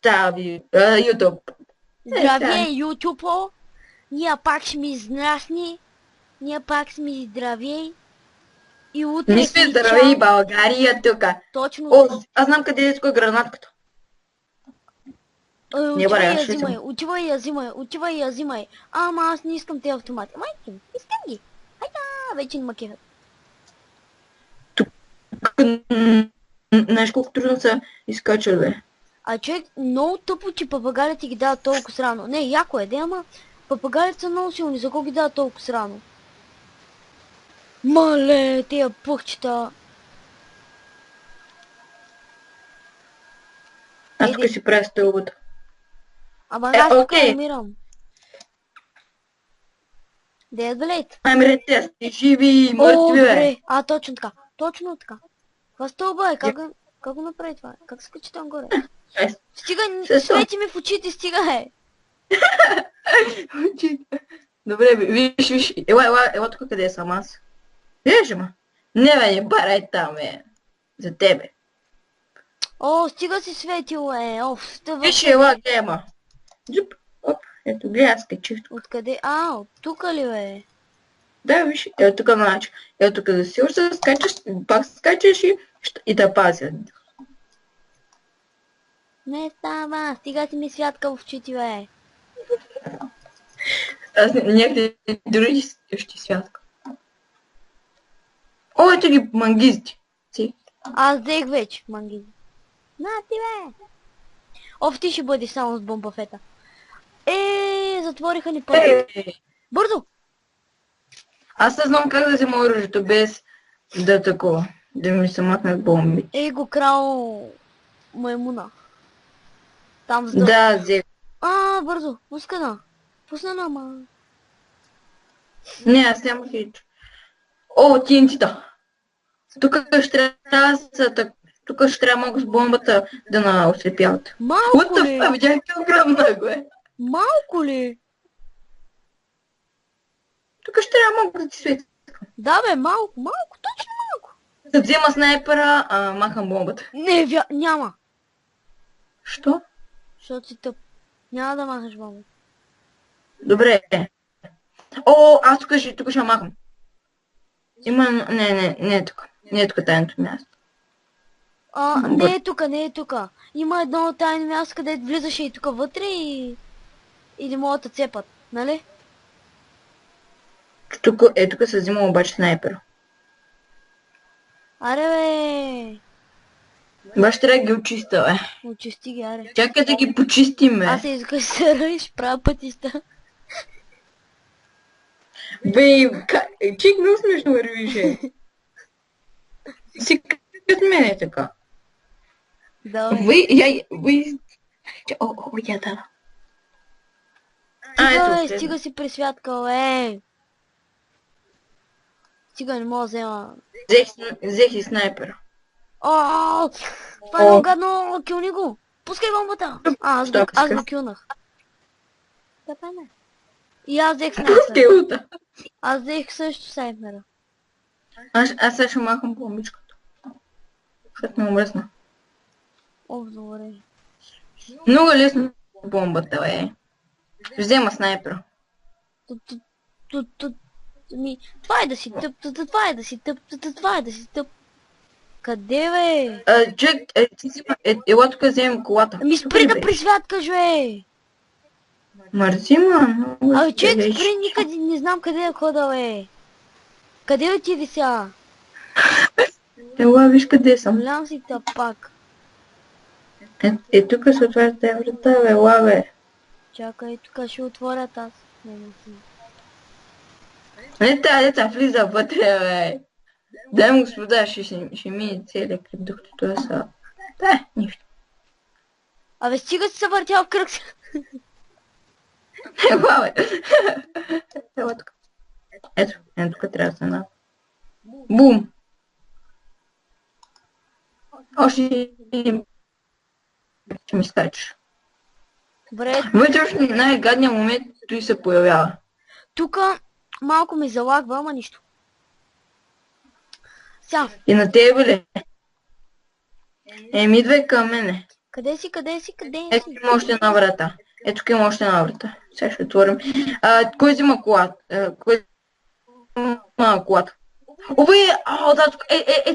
Stavi YouTube. Здравей, YouTube! Ние пак сме изнасни. Ние пак сме здравей. И утре Не сме здравей, България тука. Точно. О, аз знам къде е с гранатката. Отивай я взимай. Ама аз не искам тези автомати. Майки ми, искам ги. Айда, вече не ма кефят. Знаеш колко трудно се изкача, бе. А човек, много тъпо, че папагалите ги дават толкова срано. Не, яко е, ама папагалите са много силни, за кого ги дават толкова срано? Мале, тия пъхчета. Аз тук си правя стълбата. Ама аз тук умирам. Де блейд? Ами те сте живи и мъртви, бе. Точно така. Точно така. Това стълба е, как го направи това? Как се качи там горе? Стига, свети ми в очите, стига е. Добре, виж, ела тук къде съм аз. Виж, ма. Не, бе, не барай там, бе. За тебе. О, стига си светило, Виж, ела, гема. Джуп, оп, ето, гледай, аз качих тук. Откъде? От тук ли, бе? Да, виж, ето тук начин. Ето тук да си още скачаш, пак скачаш и да пазя. Не става, стига си ми святка в очите, бе. Аз някъде дори ще святка. О, ето ги мангизите. Аз взех вече мангизи. На ти, бе! Ти ще бъдеш само с бомбафета. Затвориха ни пътя. Бързо! Аз не знам как да взема оръжието без да такова. Да ми се махнат бомби. Го крал маймуна. Там за да, взех. Бързо, пусна нама. Не, аз нямах хич. TNT-та. Тук ще трябва малко с бомбата да на ослепяват. Малко ли? Видях как огромна го е. Малко ли? Тук ще трябва малко да ти свети. Да, бе, малко, точно малко. Да взема снайпера, махам бомбата. Не, няма. Що? Защото си тъп. Няма да махаш бомбата. Добре. Аз тук ще махам. Има... Не е тук. Не е тук тайното място. Не е тук. Има едно тайно място, където влизаше и тук вътре и не могат да цепат, нали? Тук се взима обаче снайпера. Аре, бе! Баш трябва да ги очиста, бе. Очисти ги, аре. Чакай да ги почистим, бе. Аз искаш да се ръиш, правя пътиста. Бе, чик много смешно вървише. Си като мен е така. Да, да. Стига си присвяткал, Стига не мога да взема. Взех и снайпера. Това е много гадно, килни го. Пускай бомбата. Аз го килнах. Да, не. И аз взех снайпера. Аз взех също снайпера. Аз сега ще махам бомбичката. Защото ме мръсна. Добре. Много лесно бомбата, бе. Взема снайпера. Това е да си тъп. Къде, бе? Чек, ела тук вземем колата. Спри да присвяткаш, бе! Марзима, чек, спри, никъде не знам къде е хода, бе. Къде отиди сега? Ела, виж къде съм. Голям си тъпак. Тук се отваря тази врата, бе, ела, бе. Чакай, тук ще отворят аз. Не тази деца влиза вътре, бе. Дай му господа, ще мине целият кръг, докато това са... нищо. Абе, стига си се въртял в кръг. Ела, бе. Ела тук. Ето, тук трябва да се на... Бум! Още един... Ще ми скачаш. Добре. Вътре най-гадният момент той се появява. Тук малко ми залагва, ама нищо. Сега. И на тебе ли? Идвай към мене. Къде си, къде си, къде Ето си? има още една врата. Ето тук има още една врата. Сега ще отворим. Кой взима колата? Кой взима колата? Обе, да, тук,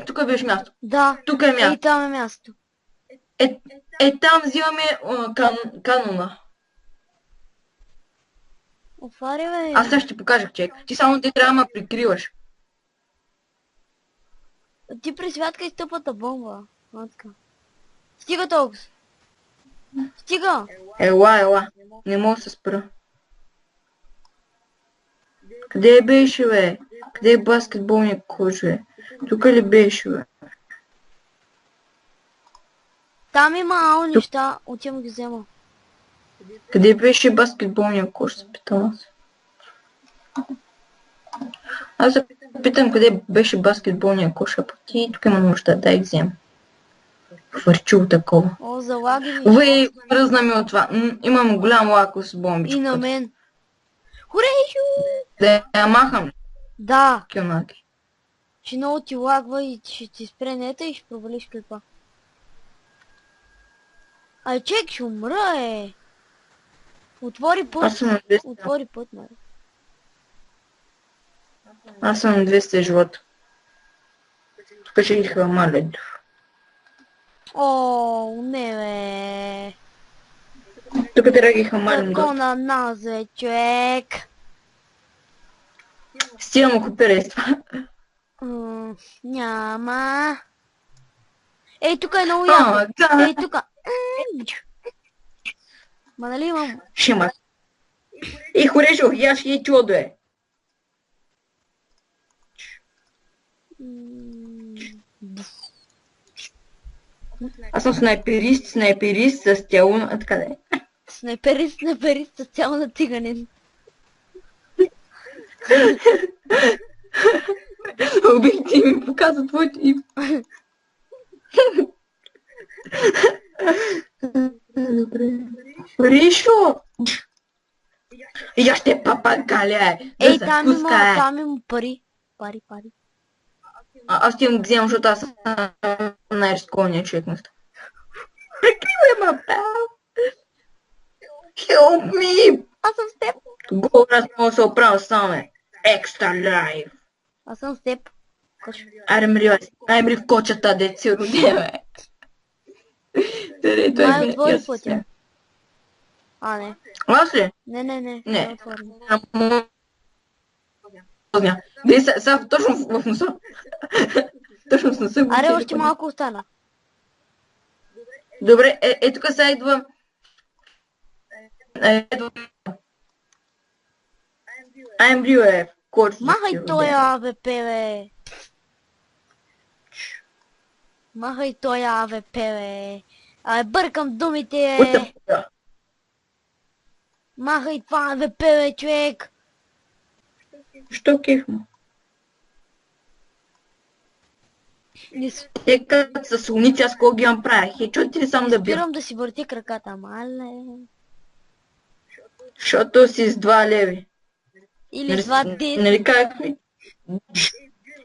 тук беше място. Да, Тук е място. и там е място. Там взимаме канона. Отваря, бе. Аз сега ще ти покажа, човек. Ти само ти трябва да ме прикриваш. Ти присвяткай стъпата бомба. Матка. Стига толкова. Стига. Ела. Не мога да се спра. Къде беше, бе? Къде е баскетболния кош, бе? Тук ли беше, бе? Там има ало неща. Отивам ги взема. Къде беше баскетболния кош, се питам аз. Аз се питам къде беше баскетболния кош, а пък ти тук има нужда, дай взема. Хвърчул такова. О, залаги ми. Вей, мръзна ми от това. Имам голям лако с бомбичка. И на мен. Хорейшо! Да я махам. Да. Кюнаки. Ще много ти лагва и ще ти спре нета и ще провалиш клипа. Ай, чек, ще умра, Отвори път. Аз съм на 200. Отвори път, нали? Аз съм на 200 живота. Тук ще ги хвамаля. О, не, бе. Тук трябва да ги хамалим. Какво на нас, бе, човек? Стига му копирай с това. Няма. Ей, тук е много яко. Да. Ей, тук. Ма нали имам? Ще има. И Хорешо, я ще чудо е. Аз съм снайперист с тяло на... Така да е. Снайперист с цяло на тиганин. Обикти ми показва твоето име. Добре. Хорешо! Я ще папагаля. Ей, там има пари. Пари. Аз ти вземам, защото аз съм най-рискованият човек на света. Прикривай ме, пал! Help me! Аз съм с теб. Го раз мога да се оправя сам, бе. Extra life. Аз съм с теб. Ай, мри в кочата, дет си роде, бе. Май отвори пътя. А, не. Аз ли? Не. Не. Отвори. Дай сега точно в носа. Точно в носа. Аре, още малко остана. Добре, тук сега идва... I'm Blue, коч. Махай той АВП, бе. Махай той АВП, бе. Бъркам думите, бе. Махай това АВП, бе, човек. Що кеф му? Те като са слоници, аз кога ги имам правя? Чо ти ли само да бия? Спирам да си върти краката, мале. Защото си с 2 леви. Или с 2 дет. Нали как ми?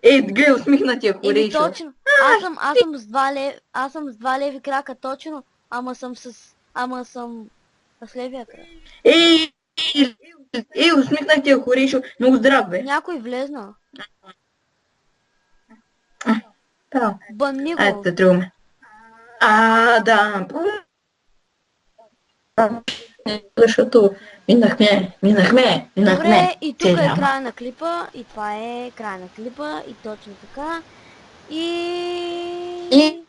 Гледай, усмихнатия Хорешо. Точно. Аз съм с 2 леви крака, точно. Ама съм с левия крак. Усмихнатия Хорешо. Много здрав, бе. Някой влезна. Да. Бъмни го. Ето, тръгваме. Да. Защото минахме. Добре, и тук е края на клипа, и това е края на клипа, и точно така. И